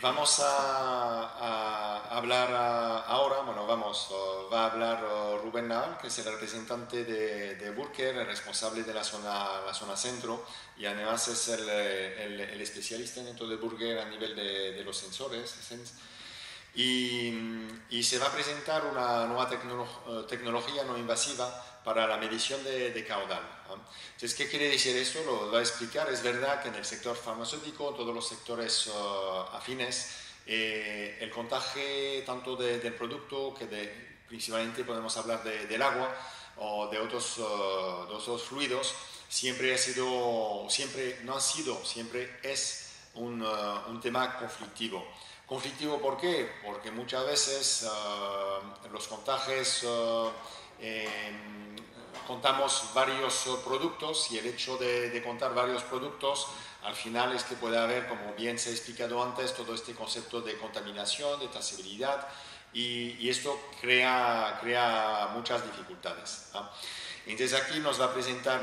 vamos a hablar ahora, bueno, va a hablar Rubén Naval, que es el representante de Burker, el responsable de la zona centro, y además es el especialista dentro de Burker a nivel de los sensores. Y se va a presentar una nueva tecnología no invasiva para la medición de caudal. Entonces, ¿qué quiere decir esto? Lo va a explicar. Es verdad que en el sector farmacéutico, todos los sectores afines, el contaje tanto del producto, principalmente podemos hablar del agua o de otros fluidos, siempre es un tema conflictivo. ¿Conflictivo por qué? Porque muchas veces los contagios contamos varios productos y el hecho de contar varios productos al final es que puede haber, como bien se ha explicado antes, todo este concepto de contaminación, de trazabilidad y esto crea muchas dificultades, ¿no? Entonces aquí nos va a presentar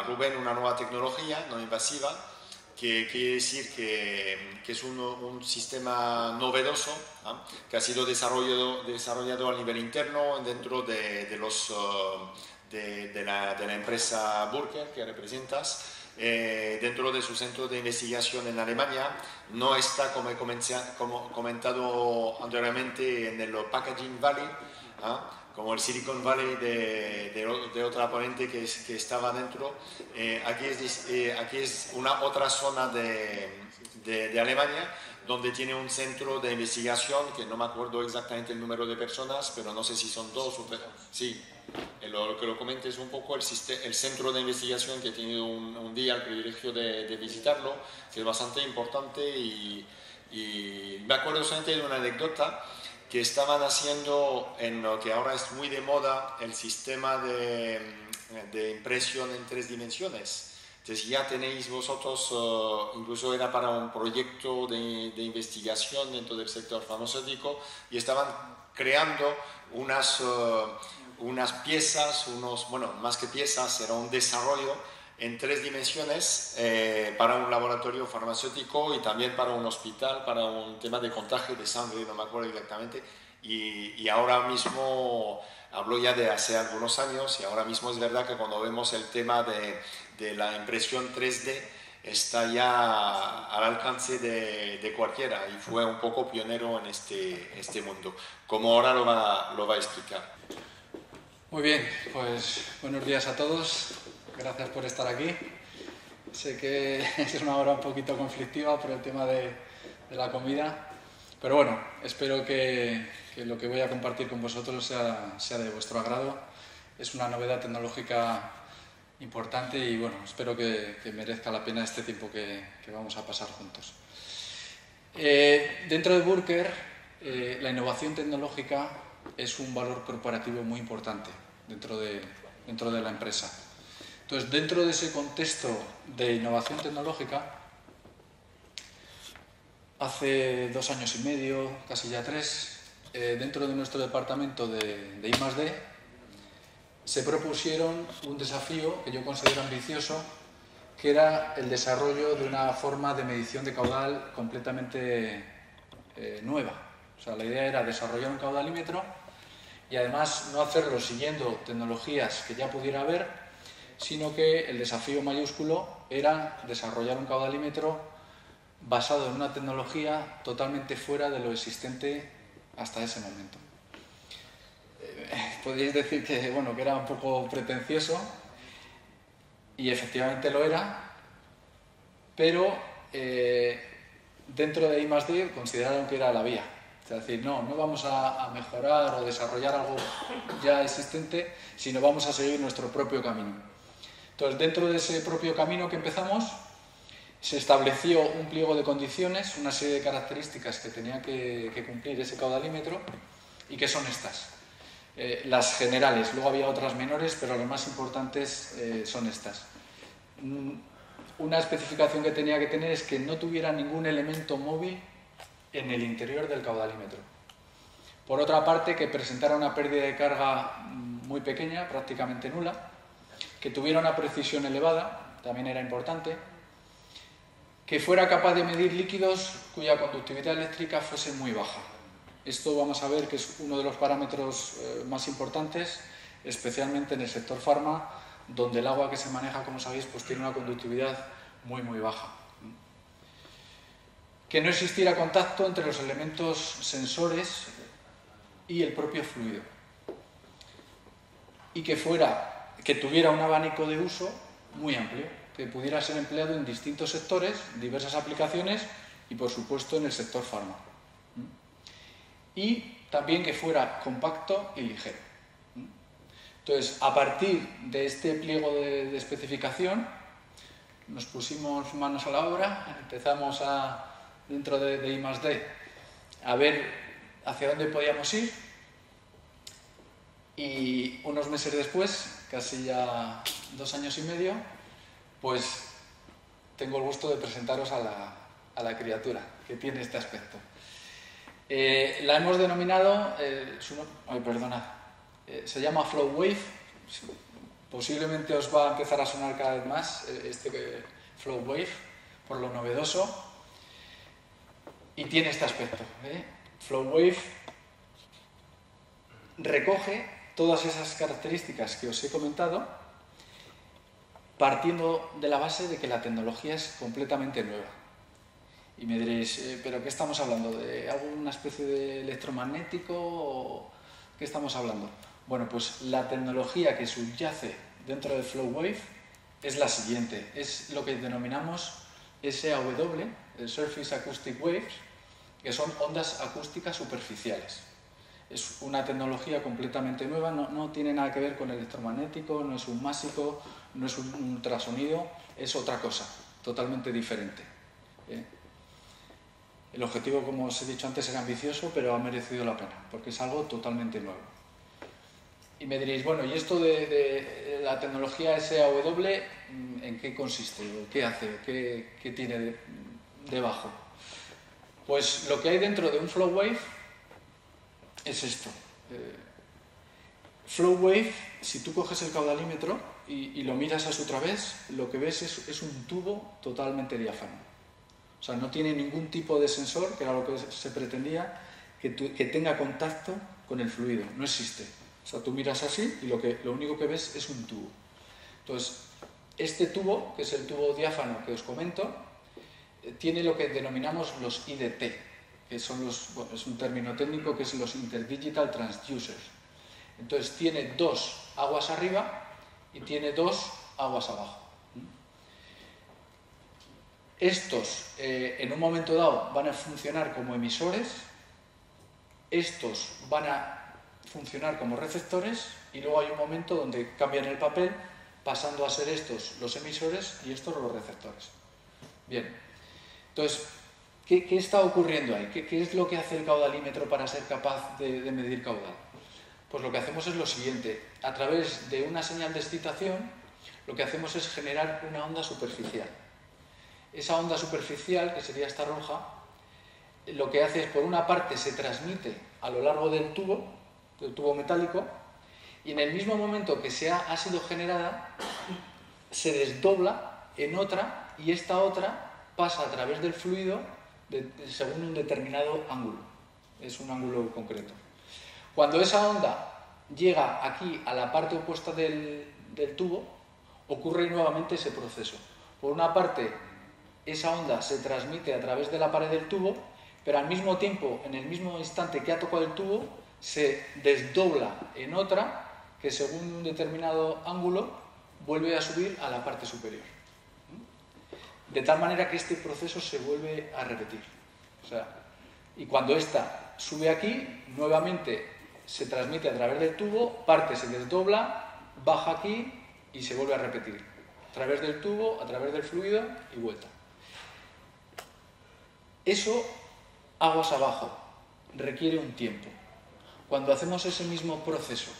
Rubén una nueva tecnología no invasiva que quiere decir que es un sistema novedoso, ¿no? Que ha sido desarrollado a nivel interno dentro de la empresa Burker que representas, dentro de su centro de investigación en Alemania. No está, como he comentado anteriormente, en el Packaging Valley, ¿no? Como el Silicon Valley de otra ponente que estaba dentro. Aquí es una otra zona de Alemania, donde tiene un centro de investigación, que no me acuerdo exactamente el número de personas, pero no sé si son 2 o 3. Sí, lo que lo comento es un poco el centro de investigación, que he tenido un día el privilegio de visitarlo, que es bastante importante y me acuerdo solamente de una anécdota que estaban haciendo en lo que ahora es muy de moda, el sistema de impresión en 3 dimensiones. Entonces ya tenéis vosotros, incluso era para un proyecto de investigación dentro del sector farmacéutico, y estaban creando unas piezas, bueno, más que piezas, era un desarrollo en 3 dimensiones para un laboratorio farmacéutico y también para un hospital, para un tema de contagio de sangre, no me acuerdo exactamente, y ahora mismo, hablo ya de hace algunos años, y ahora mismo es verdad que cuando vemos el tema de la impresión 3D, está ya al alcance de cualquiera, y fue un poco pionero en este mundo, como ahora lo va a explicar. Muy bien, pues buenos días a todos. Gracias por estar aquí. Sé que es una hora un poquito conflictiva por el tema de la comida, pero bueno, espero que lo que voy a compartir con vosotros sea de vuestro agrado. Es una novedad tecnológica importante y bueno, espero que merezca la pena este tiempo que vamos a pasar juntos. Dentro de Burker, la innovación tecnológica es un valor corporativo muy importante dentro de la empresa. Entonces, dentro de ese contexto de innovación tecnológica, hace 2 años y medio, casi ya 3, dentro de nuestro departamento de I+D, se propusieron un desafío que yo considero ambicioso, que era el desarrollo de una forma de medición de caudal completamente nueva. O sea, la idea era desarrollar un caudalímetro y además no hacerlo siguiendo tecnologías que ya pudiera haber, sino que el desafío mayúsculo era desarrollar un caudalímetro basado en una tecnología totalmente fuera de lo existente hasta ese momento. Podríais decir que era un poco pretencioso, y efectivamente lo era, pero dentro de I+D consideraron que era la vía. Es decir, no vamos a mejorar o desarrollar algo ya existente, sino vamos a seguir nuestro propio camino. Entonces, dentro de ese propio camino que empezamos, se estableció un pliego de condiciones, una serie de características que tenía que cumplir ese caudalímetro, y que son estas. Las generales, luego había otras menores, pero las más importantes son estas. Una especificación que tenía que tener es que no tuviera ningún elemento móvil en el interior del caudalímetro. Por otra parte, que presentara una pérdida de carga muy pequeña, prácticamente nula, que tuviera una precisión elevada, también era importante, que fuera capaz de medir líquidos cuya conductividad eléctrica fuese muy baja. Esto vamos a ver que es uno de los parámetros más importantes, especialmente en el sector farma, donde el agua que se maneja, como sabéis, pues tiene una conductividad muy baja. Que no existiera contacto entre los elementos sensores y el propio fluido. Y que tuviera un abanico de uso muy amplio, que pudiera ser empleado en distintos sectores, diversas aplicaciones y, por supuesto, en el sector farma. Y también que fuera compacto y ligero. Entonces, a partir de este pliego de especificación, nos pusimos manos a la obra, empezamos dentro de I+D, a ver hacia dónde podíamos ir, y unos meses después, casi ya 2 años y medio, pues tengo el gusto de presentaros a la criatura que tiene este aspecto. La hemos denominado, se llama FlowWave. Posiblemente os va a empezar a sonar cada vez más este FlowWave por lo novedoso, y tiene este aspecto. FlowWave recoge todas esas características que os he comentado, partiendo de la base de que la tecnología es completamente nueva. Y me diréis, ¿pero qué estamos hablando? ¿De alguna especie de electromagnético o qué estamos hablando? Bueno, pues la tecnología que subyace dentro de FlowWave es la siguiente. Es lo que denominamos SAW, Surface Acoustic Waves, que son ondas acústicas superficiales. Es una tecnología completamente nueva, no tiene nada que ver con el electromagnético, no es un másico, no es un ultrasonido, es otra cosa, totalmente diferente. El objetivo, como os he dicho antes, era ambicioso, pero ha merecido la pena, porque es algo totalmente nuevo. Y me diréis, bueno, ¿y esto de la tecnología SAW en qué consiste? ¿Qué hace? ¿Qué tiene debajo? Pues lo que hay dentro de un FlowWave es esto. FlowWave, si tú coges el caudalímetro y lo miras a su través, lo que ves es un tubo totalmente diáfano. O sea, no tiene ningún tipo de sensor, que era lo que se pretendía, que tenga contacto con el fluido. No existe. O sea, tú miras así y lo único que ves es un tubo. Entonces, este tubo, que es el tubo diáfano que os comento, tiene lo que denominamos los IDT, que son es un término técnico que es los Interdigital Transducers. Entonces, tiene 2 aguas arriba y tiene 2 aguas abajo. Estos, en un momento dado, van a funcionar como emisores, estos van a funcionar como receptores, y luego hay un momento donde cambian el papel, pasando a ser estos los emisores y estos los receptores. Bien, entonces, ¿qué está ocurriendo ahí? ¿Qué es lo que hace el caudalímetro para ser capaz de medir caudal? Pues lo que hacemos es lo siguiente: a través de una señal de excitación, lo que hacemos es generar una onda superficial. Esa onda superficial, que sería esta roja, lo que hace es, por una parte, se transmite a lo largo del tubo metálico, y en el mismo momento que ha sido generada, se desdobla en otra, y esta otra pasa a través del fluido según un determinado ángulo. Es un ángulo concreto. Cuando esa onda llega aquí a la parte opuesta del tubo, ocurre nuevamente ese proceso. Por una parte, esa onda se transmite a través de la pared del tubo, pero al mismo tiempo, en el mismo instante que ha tocado el tubo, se desdobla en otra que, según un determinado ángulo, vuelve a subir a la parte superior. De tal manera que este proceso se vuelve a repetir. O sea, y cuando esta sube aquí, nuevamente se transmite a través del tubo, parte se desdobla, baja aquí y se vuelve a repetir. A través del tubo, a través del fluido y vuelta. Eso, aguas abajo, requiere un tiempo. Cuando hacemos ese mismo proceso,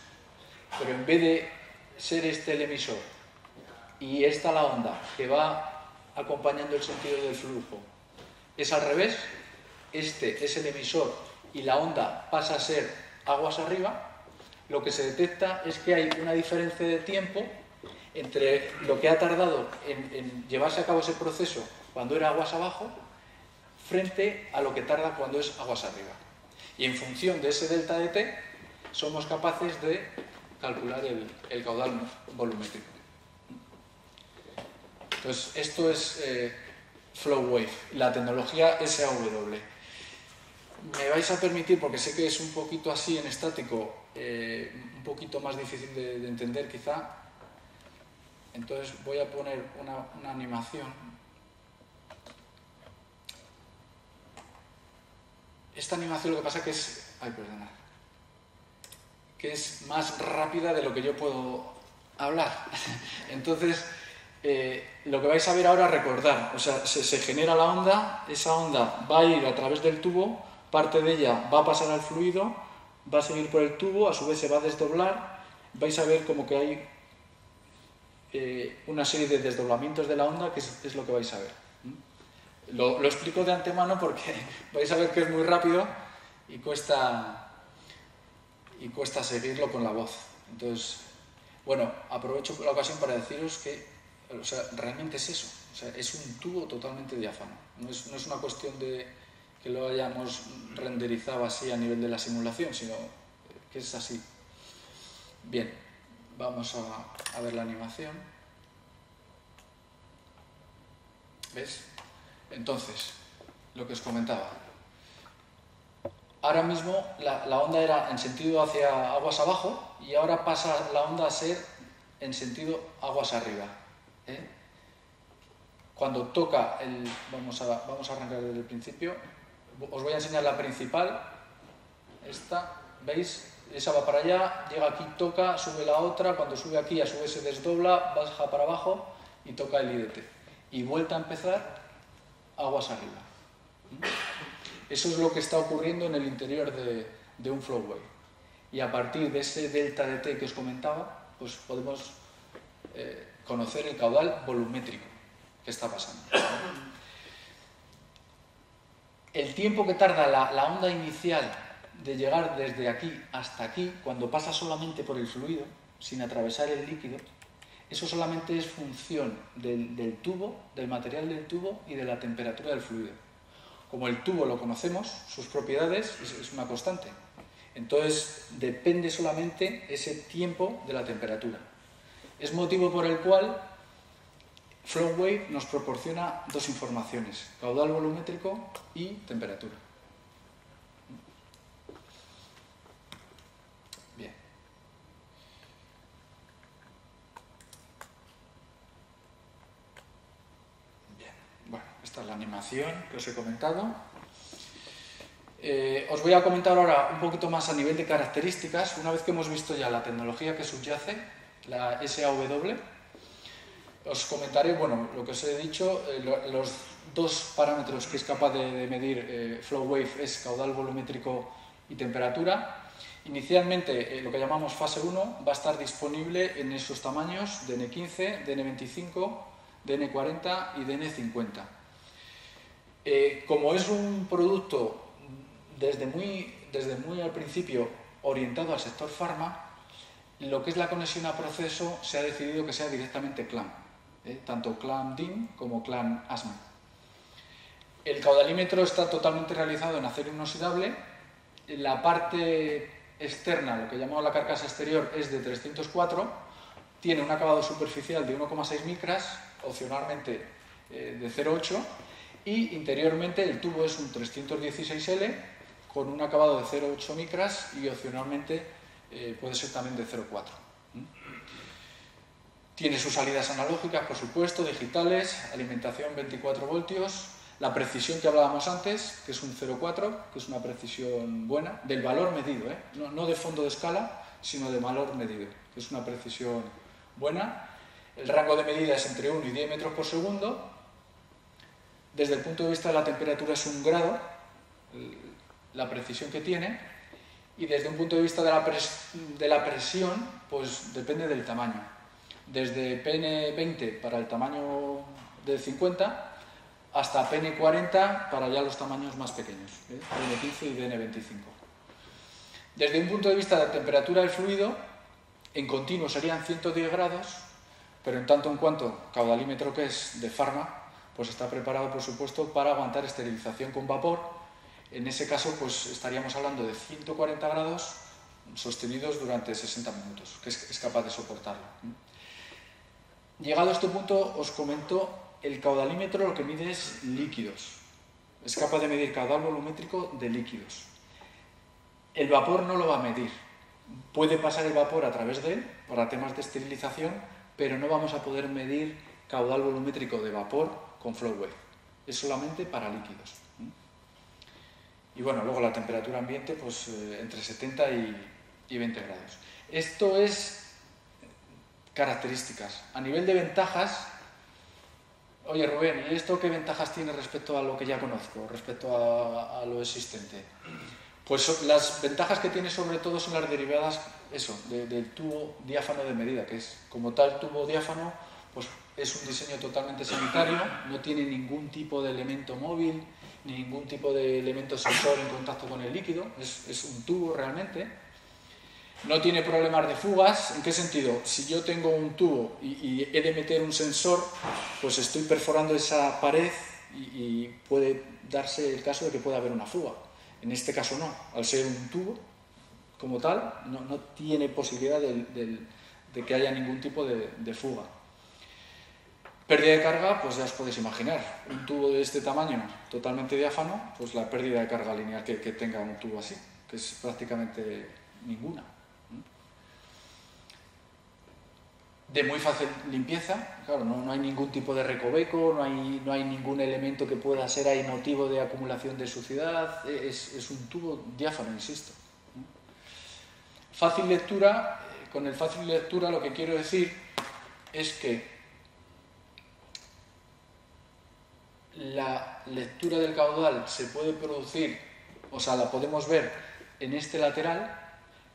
pero en vez de ser este el emisor y esta la onda que va acompañando el sentido del flujo, es al revés, este es el emisor y la onda pasa a ser aguas arriba, lo que se detecta es que hay una diferencia de tiempo entre lo que ha tardado en llevarse a cabo ese proceso cuando era aguas abajo frente a lo que tarda cuando es aguas arriba. Y en función de ese delta de t somos capaces de calcular el caudal volumétrico. Entonces, esto es Flow Wave, la tecnología SAW. Me vais a permitir, porque sé que es un poquito así en estático, un poquito más difícil de entender quizá, entonces voy a poner una animación. Esta animación lo que pasa que es... Ay, perdona. Que es más rápida de lo que yo puedo hablar. Entonces, lo que vais a ver ahora, recordar, o sea, se genera la onda, esa onda va a ir a través del tubo, parte de ella va a pasar al fluido, va a seguir por el tubo, a su vez se va a desdoblar, vais a ver como que hay una serie de desdoblamientos de la onda, que es lo que vais a ver. Lo explico de antemano porque vais a ver que es muy rápido y cuesta seguirlo con la voz. Entonces, bueno, aprovecho la ocasión para deciros que, o sea, realmente es eso, o sea, es un tubo totalmente diáfano. No es una cuestión de que lo hayamos renderizado así a nivel de la simulación, sino que es así. Bien, vamos a ver la animación. ¿Ves? Entonces, lo que os comentaba. Ahora mismo la onda era en sentido hacia aguas abajo y ahora pasa la onda a ser en sentido aguas arriba. Cuando toca el... Vamos a arrancar desde el principio. Os voy a enseñar la principal. Esta, ¿veis? Esa va para allá, llega aquí, toca, sube la otra. Cuando sube aquí, a su vez se desdobla, baja para abajo y toca el IDT. Y vuelta a empezar, aguas arriba. Eso es lo que está ocurriendo en el interior de un flow wave. Y a partir de ese delta de t que os comentaba, pues podemos conocer el caudal volumétrico que está pasando. El tiempo que tarda la onda inicial de llegar desde aquí hasta aquí, cuando pasa solamente por el fluido, sin atravesar el líquido, eso solamente es función del tubo, del material del tubo y de la temperatura del fluido. Como el tubo lo conocemos, sus propiedades es una constante. Entonces depende solamente ese tiempo de la temperatura. Es motivo por el cual Flow Wave nos proporciona dos informaciones, caudal volumétrico y temperatura. Bien. Bien. Bueno, esta es la animación que os he comentado. Os voy a comentar ahora un poquito más a nivel de características. Una vez que hemos visto ya la tecnología que subyace, la SAW, os comentaré, bueno, lo que os he dicho, los dos parámetros que es capaz de medir Flow Wave es caudal volumétrico y temperatura. Inicialmente, lo que llamamos fase 1 va a estar disponible en esos tamaños DN15, DN25, DN40 y DN50. Como es un producto desde muy al principio orientado al sector farma, lo que es la conexión a proceso se ha decidido que sea directamente CLAM, tanto CLAM DIN como CLAM ASME. El caudalímetro está totalmente realizado en acero inoxidable. La parte externa, lo que llamamos la carcasa exterior, es de 304, tiene un acabado superficial de 1,6 micras, opcionalmente de 0,8, y interiormente el tubo es un 316L con un acabado de 0,8 micras y opcionalmente puede ser también de 0,4. Tiene sus salidas analógicas, por supuesto, digitales, alimentación 24 voltios, la precisión que hablábamos antes, que es un 0,4, que es una precisión buena, del valor medido, no de fondo de escala, sino de valor medido, que es una precisión buena. El rango de medida es entre 1 y 10 metros por segundo. Desde el punto de vista de la temperatura es 1 grado, la precisión que tiene, y desde un punto de vista de la presión, pues depende del tamaño. Desde PN20 para el tamaño de 50 hasta PN40 para ya los tamaños más pequeños, PN15 y DN25. Desde un punto de vista de la temperatura del fluido, en continuo serían 110 grados, pero en tanto en cuanto caudalímetro que es de farma, pues está preparado, por supuesto, para aguantar esterilización con vapor. En ese caso, pues estaríamos hablando de 140 grados sostenidos durante 60 minutos, que es capaz de soportarlo. Llegado a este punto, os comento, el caudalímetro lo que mide es líquidos. Es capaz de medir caudal volumétrico de líquidos. El vapor no lo va a medir. Puede pasar el vapor a través de él para temas de esterilización, pero no vamos a poder medir caudal volumétrico de vapor con flow wave. Es solamente para líquidos. Y bueno, luego la temperatura ambiente, pues entre 70 y 20 grados. Esto es características. A nivel de ventajas, oye Rubén, ¿y esto qué ventajas tiene respecto a lo que ya conozco, respecto a lo existente? Pues las ventajas que tiene sobre todo son las derivadas, del tubo diáfano de medida, que es como tal tubo diáfano, pues es un diseño totalmente sanitario, no tiene ningún tipo de elemento móvil, ni ningún tipo de elemento sensor en contacto con el líquido, es un tubo realmente. No tiene problemas de fugas. ¿En qué sentido? Si yo tengo un tubo y he de meter un sensor, pues estoy perforando esa pared y puede darse el caso de que pueda haber una fuga. En este caso no, al ser un tubo como tal, no tiene posibilidad de que haya ningún tipo de fuga. Pérdida de carga, pues ya os podéis imaginar, un tubo de este tamaño totalmente diáfano, pues la pérdida de carga lineal que tenga un tubo así, que es prácticamente ninguna. De muy fácil limpieza, claro, no hay ningún tipo de recoveco, no hay ningún elemento que pueda ser ahí motivo de acumulación de suciedad, es un tubo diáfano, insisto. Fácil lectura, con el fácil lectura lo que quiero decir es que la lectura del caudal se puede producir, o sea, la podemos ver en este lateral,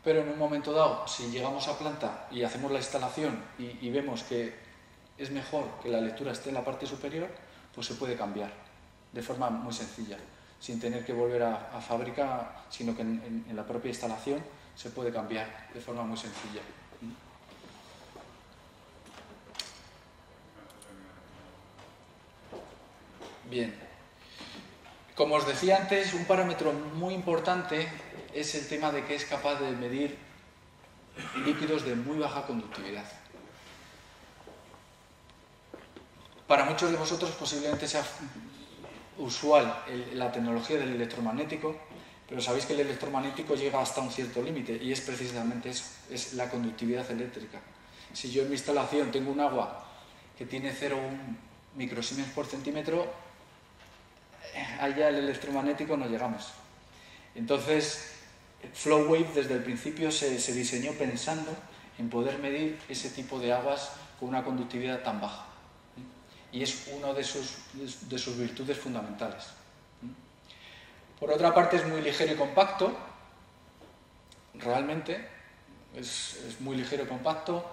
pero en un momento dado, si llegamos a planta y hacemos la instalación y vemos que es mejor que la lectura esté en la parte superior, pues se puede cambiar de forma muy sencilla, sin tener que volver a fábrica, sino que en la propia instalación se puede cambiar de forma muy sencilla. Bien, como os decía antes, un parámetro muy importante es el tema de que es capaz de medir líquidos de muy baja conductividad. Para muchos de vosotros posiblemente sea usual la tecnología del electromagnético, pero sabéis que el electromagnético llega hasta un cierto límite y es precisamente eso, es la conductividad eléctrica. Si yo en mi instalación tengo un agua que tiene 0,1 microsiemens por centímetro, allá el electromagnético no llegamos. Entonces, Flow Wave desde el principio se diseñó pensando en poder medir ese tipo de aguas con una conductividad tan baja. Y es una de sus virtudes fundamentales. Por otra parte, es muy ligero y compacto. Realmente es muy ligero y compacto.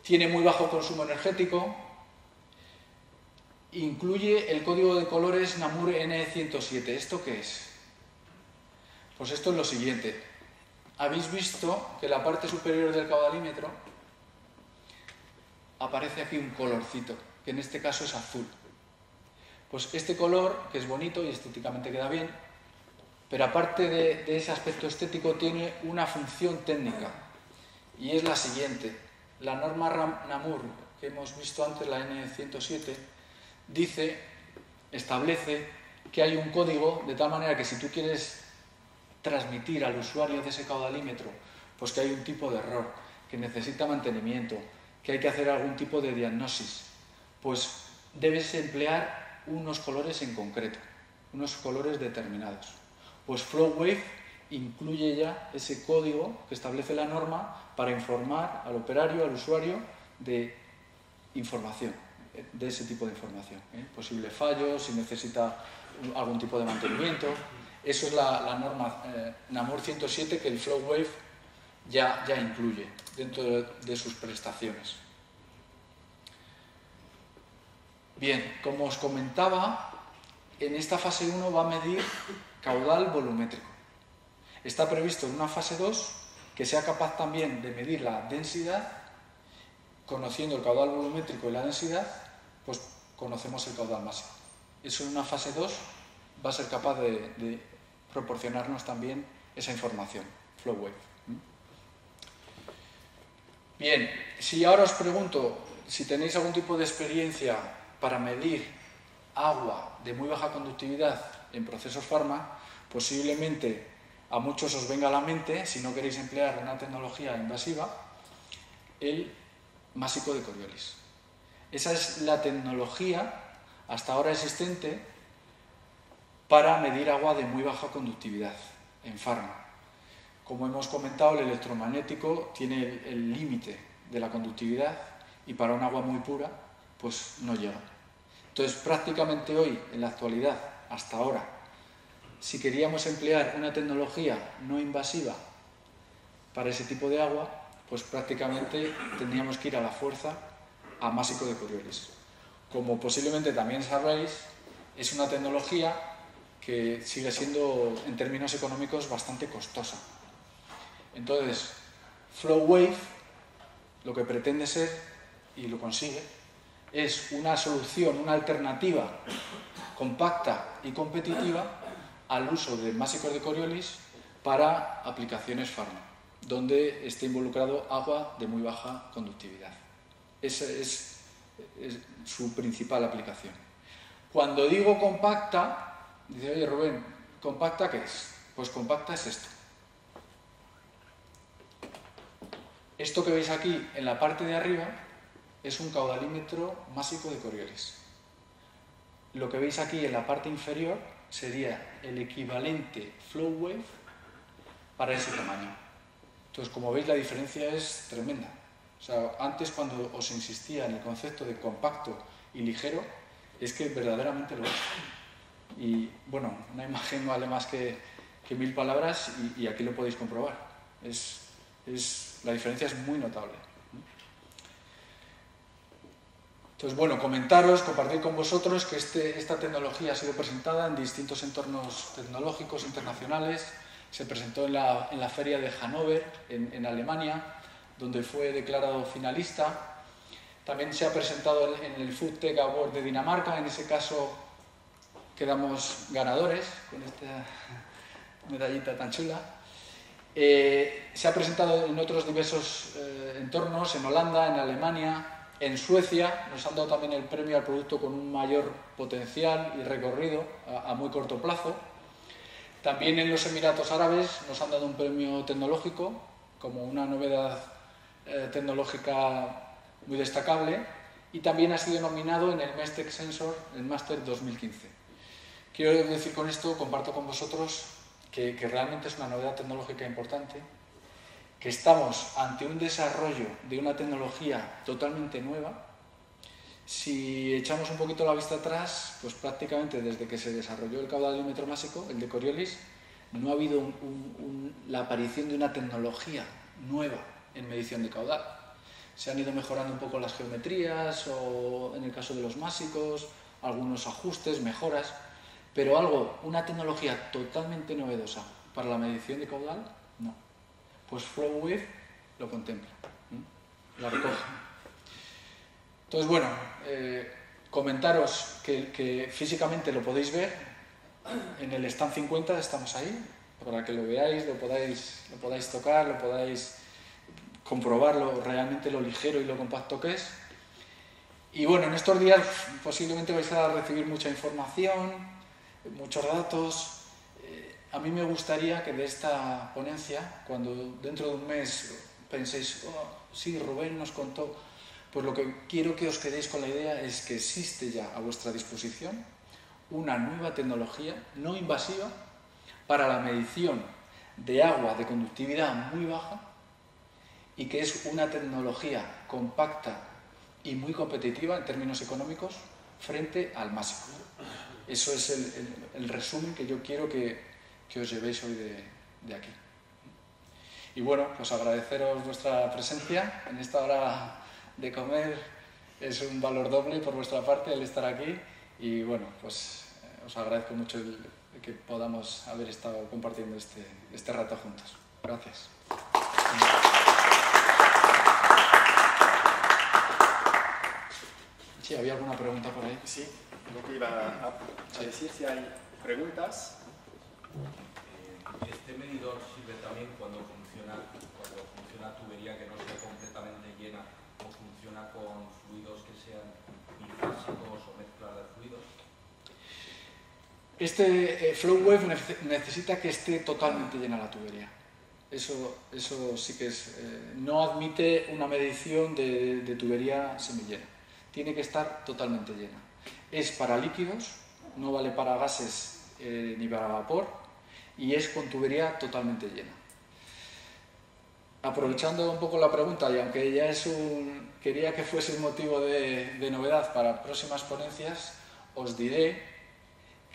Tiene muy bajo consumo energético. Incluye el código de colores Namur N107. ¿Esto qué es? Pues esto es lo siguiente. Habéis visto que en la parte superior del caudalímetro aparece aquí un colorcito, que en este caso es azul. Pues este color, que es bonito y estéticamente queda bien, pero aparte de ese aspecto estético tiene una función técnica, y es la siguiente. La norma Namur que hemos visto antes, la N107, establece que hay un código de tal manera que si tú quieres transmitir al usuario de ese caudalímetro pues que hay un tipo de error, que necesita mantenimiento, que hay que hacer algún tipo de diagnosis, pues debes emplear unos colores en concreto, unos colores determinados. Pues Flow Wave incluye ya ese código que establece la norma para informar al operario, al usuario, de información, de ese tipo de información, posibles fallos, si necesita algún tipo de mantenimiento. Eso es la norma Namur 107 que el Flow Wave ya incluye dentro de sus prestaciones. Bien, como os comentaba, en esta fase 1 va a medir caudal volumétrico. Está previsto en una fase 2 que sea capaz también de medir la densidad, conociendo el caudal volumétrico y la densidad, pues conocemos el caudal máximo. Eso en una fase 2 va a ser capaz de proporcionarnos también esa información, flow wave. Bien, si ahora os pregunto si tenéis algún tipo de experiencia para medir agua de muy baja conductividad en procesos farma, posiblemente a muchos os venga a la mente, si no queréis emplear una tecnología invasiva, el másico de Coriolis. Esa es la tecnología hasta ahora existente para medir agua de muy baja conductividad en farma. Como hemos comentado, el electromagnético tiene el límite de la conductividad y para un agua muy pura, pues no llega. Entonces, prácticamente hoy, en la actualidad, hasta ahora, si queríamos emplear una tecnología no invasiva para ese tipo de agua, pues prácticamente tendríamos que ir a la fuerza a másico de Coriolis. Como posiblemente también sabréis, es una tecnología que sigue siendo, en términos económicos, bastante costosa. Entonces, Flow Wave lo que pretende ser, y lo consigue, es una solución, una alternativa compacta y competitiva al uso de másicos de Coriolis para aplicaciones farma, donde esté involucrado agua de muy baja conductividad. Esa es su principal aplicación. Cuando digo compacta, dice, oye Rubén, ¿compacta qué es? Pues compacta es esto. Esto que veis aquí en la parte de arriba es un caudalímetro másico de Coriolis. Lo que veis aquí en la parte inferior sería el equivalente flow wave para ese tamaño. Entonces, como veis, la diferencia es tremenda. O sea, antes cuando os insistía en el concepto de compacto y ligero, es que verdaderamente lo es. Y bueno, una imagen vale más que 1000 palabras y aquí lo podéis comprobar. La diferencia es muy notable. Entonces, bueno, comentaros, compartir con vosotros que esta tecnología ha sido presentada en distintos entornos tecnológicos internacionales. Se presentó en la feria de Hannover, en Alemania, donde fue declarado finalista. También se ha presentado en el Food Tech Award de Dinamarca. En ese caso quedamos ganadores con esta medallita tan chula. Se ha presentado en otros diversos entornos, en Holanda, en Alemania, en Suecia. Nos han dado también el premio al producto con un mayor potencial y recorrido a muy corto plazo. También en los Emiratos Árabes nos han dado un premio tecnológico como una novedad tecnológica muy destacable, y también ha sido nominado en el Mestec Sensor, el Master 2015. Quiero decir con esto, comparto con vosotros que realmente es una novedad tecnológica importante, que estamos ante un desarrollo de una tecnología totalmente nueva. Si echamos un poquito la vista atrás, pues prácticamente desde que se desarrolló el caudalímetro másico, el de Coriolis, no ha habido la aparición de una tecnología nueva en medición de caudal. Se han ido mejorando un poco las geometrías, o en el caso de los másicos, algunos ajustes, mejoras, pero una tecnología totalmente novedosa para la medición de caudal, no. Pues Flow Wave lo contempla, la recoge. Entonces, bueno, comentaros que físicamente lo podéis ver en el stand 50, estamos ahí, para que lo veáis, lo podáis tocar, lo podáis comprobarlo realmente lo ligero y lo compacto que es. Y bueno, en estos días posiblemente vais a recibir mucha información, muchos datos. A mí me gustaría que de esta ponencia, cuando dentro de un mes penséis, oh, sí, Rubén nos contó, pues lo que quiero que os quedéis con la idea es que existe ya a vuestra disposición una nueva tecnología no invasiva para la medición de agua de conductividad muy baja, y que es una tecnología compacta y muy competitiva en términos económicos frente al másico. Eso es el resumen que yo quiero que os llevéis hoy de aquí. Y bueno, pues agradeceros vuestra presencia en esta hora de comer. Es un valor doble por vuestra parte el estar aquí, y bueno, pues os agradezco mucho el que podamos haber estado compartiendo este rato juntos. Gracias. Sí, ¿había alguna pregunta por ahí? Sí, lo que iba a decir, si hay preguntas. Este medidor sirve también cuando funciona tubería que no sea completamente llena o funciona con fluidos que sean bifásicos o mezclas de fluidos. Este flow wave necesita que esté totalmente llena la tubería. Eso sí que es... no admite una medición de tubería semillena. Tiene que estar totalmente llena. Es para líquidos, no vale para gases ni para vapor, y es con tubería totalmente llena. Aprovechando un poco la pregunta, y aunque ya quería que fuese un motivo de novedad para próximas ponencias, os diré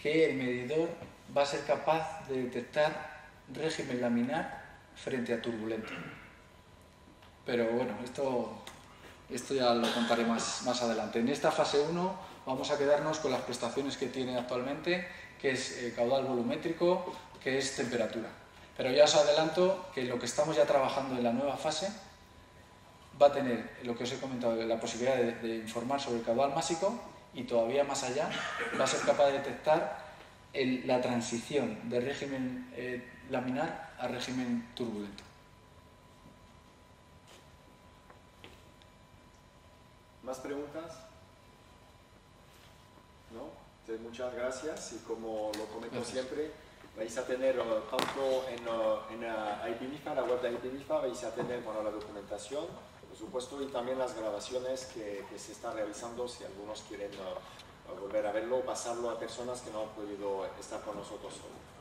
que el medidor va a ser capaz de detectar régimen laminar frente a turbulento. Pero bueno, esto ya lo contaré más adelante. En esta fase 1 vamos a quedarnos con las prestaciones que tiene actualmente, que es caudal volumétrico, que es temperatura. Pero ya os adelanto que lo que estamos ya trabajando en la nueva fase va a tener, lo que os he comentado, la posibilidad de informar sobre el caudal másico, y todavía más allá va a ser capaz de detectar la transición de régimen laminar a régimen turbulento. ¿Más preguntas? ¿No? Entonces, muchas gracias, y como lo comento siempre, vais a tener tanto en IPMIFA, la web de IPMIFA, vais a tener la documentación, por supuesto, y también las grabaciones que se están realizando, si algunos quieren volver a verlo, pasarlo a personas que no han podido estar con nosotros hoy.